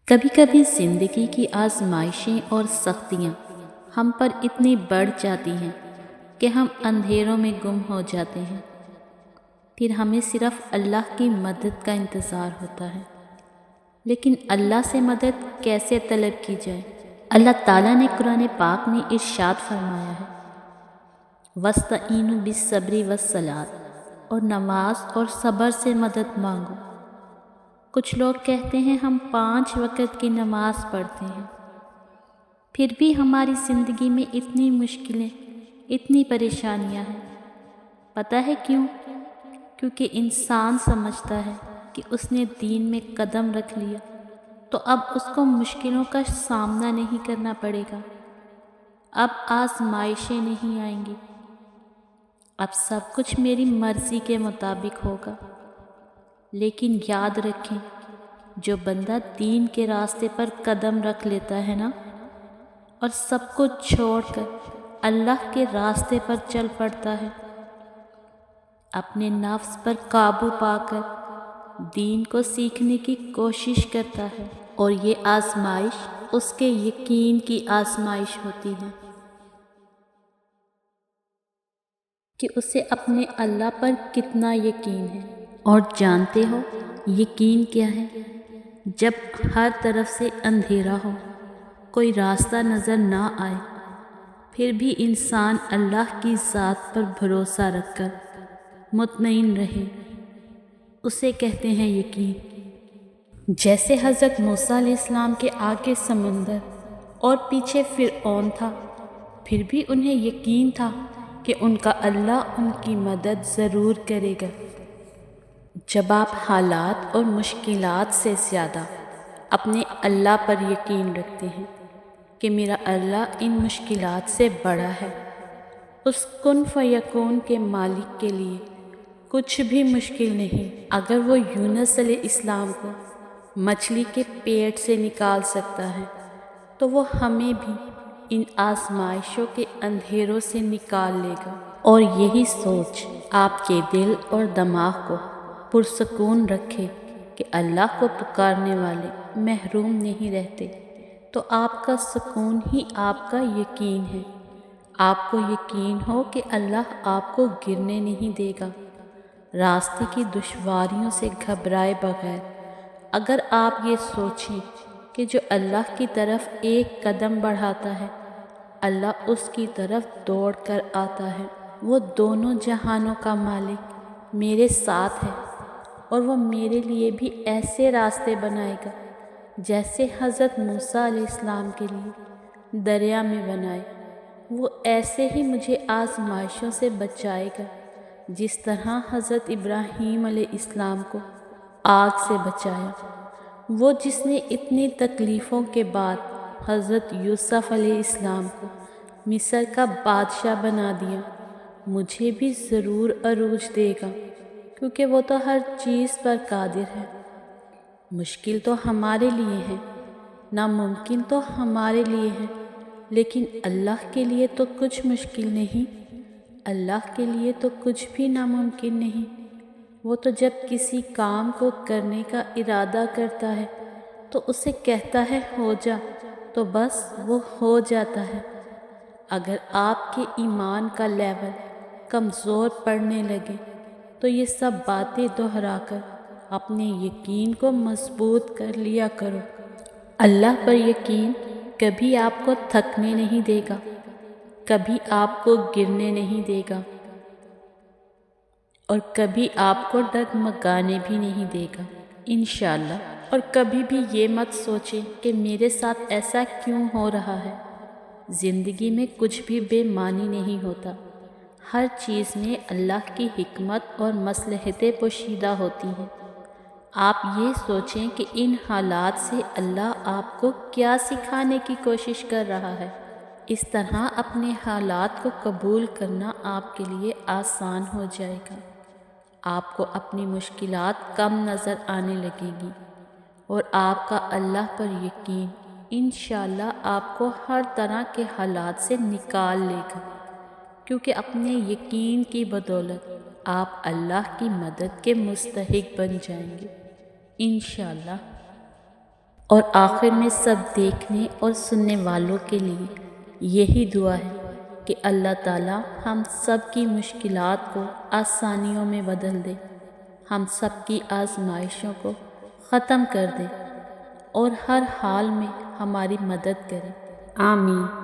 کبھی کبھی زندگی کی آزمائشیں اور سختیاں ہم پر اتنی بڑھ جاتی ہیں کہ ہم اندھیروں میں گم ہو جاتے ہیں۔ پھر ہمیں صرف اللہ کی مدد کا انتظار ہوتا ہے۔ لیکن اللہ سے مدد کیسے طلب کی جائے؟ اللہ تعالیٰ نے قرآن پاک میں ارشاد فرمایا ہے، وَاسْتَعِینُوا بِالصَّبْرِ وَالصَّلَاةِ، اور نماز اور صبر سے مدد مانگو۔ کچھ لوگ کہتے ہیں ہم 5 وقت کی نماز پڑھتے ہیں، پھر بھی ہماری زندگی میں اتنی مشکلیں، اتنی پریشانیاں ہیں۔ پتہ ہے کیوں؟ کیونکہ انسان سمجھتا ہے کہ اس نے دین میں قدم رکھ لیا تو اب اس کو مشکلوں کا سامنا نہیں کرنا پڑے گا، اب آزمائشیں نہیں آئیں گی، اب سب کچھ میری مرضی کے مطابق ہوگا۔ لیکن یاد رکھیں، جو بندہ دین کے راستے پر قدم رکھ لیتا ہے نا، اور سب کچھ چھوڑ کر اللہ کے راستے پر چل پڑتا ہے، اپنے نفس پر قابو پا کر دین کو سیکھنے کی کوشش کرتا ہے، اور یہ آزمائش اس کے یقین کی آزمائش ہوتی ہے کہ اسے اپنے اللہ پر کتنا یقین ہے۔ اور جانتے ہو یقین کیا ہے؟ جب ہر طرف سے اندھیرا ہو، کوئی راستہ نظر نہ آئے، پھر بھی انسان اللہ کی ذات پر بھروسہ رکھ کر مطمئن رہے، اسے کہتے ہیں یقین۔ جیسے حضرت موسیٰ علیہ السلام کے آگے سمندر اور پیچھے فرعون تھا، پھر بھی انہیں یقین تھا کہ ان کا اللہ ان کی مدد ضرور کرے گا۔ جب آپ حالات اور مشکلات سے زیادہ اپنے اللہ پر یقین رکھتے ہیں کہ میرا اللہ ان مشکلات سے بڑا ہے، اس کن فیکون کے مالک کے لیے کچھ بھی مشکل نہیں۔ اگر وہ یونس علیہ السلام کو مچھلی کے پیٹ سے نکال سکتا ہے تو وہ ہمیں بھی ان آزمائشوں کے اندھیروں سے نکال لے گا۔ اور یہی سوچ آپ کے دل اور دماغ کو پرسکون رکھے کہ اللہ کو پکارنے والے محروم نہیں رہتے، تو آپ کا سکون ہی آپ کا یقین ہے۔ آپ کو یقین ہو کہ اللہ آپ کو گرنے نہیں دے گا۔ راستے کی دشواریوں سے گھبرائے بغیر اگر آپ یہ سوچیں کہ جو اللہ کی طرف ایک قدم بڑھاتا ہے، اللہ اس کی طرف دوڑ کر آتا ہے۔ وہ دونوں جہانوں کا مالک میرے ساتھ ہے، اور وہ میرے لیے بھی ایسے راستے بنائے گا جیسے حضرت موسیٰ علیہ السلام کے لیے دریا میں بنائے۔ وہ ایسے ہی مجھے آزمائشوں سے بچائے گا جس طرح حضرت ابراہیم علیہ السلام کو آگ سے بچایا۔ وہ جس نے اتنی تکلیفوں کے بعد حضرت یوسف علیہ السلام کو مصر کا بادشاہ بنا دیا، مجھے بھی ضرور عروج دے گا، کیونکہ وہ تو ہر چیز پر قادر ہے۔ مشکل تو ہمارے لیے ہے، ناممکن تو ہمارے لیے ہے، لیکن اللہ کے لیے تو کچھ مشکل نہیں، اللہ کے لیے تو کچھ بھی ناممکن نہیں۔ وہ تو جب کسی کام کو کرنے کا ارادہ کرتا ہے تو اسے کہتا ہے ہو جا، تو بس وہ ہو جاتا ہے۔ اگر آپ کے ایمان کا لیول کمزور پڑنے لگے تو یہ سب باتیں دہرا کر اپنے یقین کو مضبوط کر لیا کرو۔ اللہ پر یقین کبھی آپ کو تھکنے نہیں دے گا، کبھی آپ کو گرنے نہیں دے گا، اور کبھی آپ کو ڈگمگانے بھی نہیں دے گا، انشاءاللہ۔ اور کبھی بھی یہ مت سوچیں کہ میرے ساتھ ایسا کیوں ہو رہا ہے۔ زندگی میں کچھ بھی بے معنی نہیں ہوتا، ہر چیز میں اللہ کی حکمت اور مصلحتیں پوشیدہ ہوتی ہیں۔ آپ یہ سوچیں کہ ان حالات سے اللہ آپ کو کیا سکھانے کی کوشش کر رہا ہے۔ اس طرح اپنے حالات کو قبول کرنا آپ کے لیے آسان ہو جائے گا۔ آپ کو اپنی مشکلات کم نظر آنے لگے گی، اور آپ کا اللہ پر یقین انشاءاللہ آپ کو ہر طرح کے حالات سے نکال لے گا، کیونکہ اپنے یقین کی بدولت آپ اللہ کی مدد کے مستحق بن جائیں گے، انشاءاللہ۔ اور آخر میں سب دیکھنے اور سننے والوں کے لیے یہی دعا ہے کہ اللہ تعالیٰ ہم سب کی مشکلات کو آسانیوں میں بدل دے، ہم سب کی آزمائشوں کو ختم کر دے اور ہر حال میں ہماری مدد کرے۔ آمین۔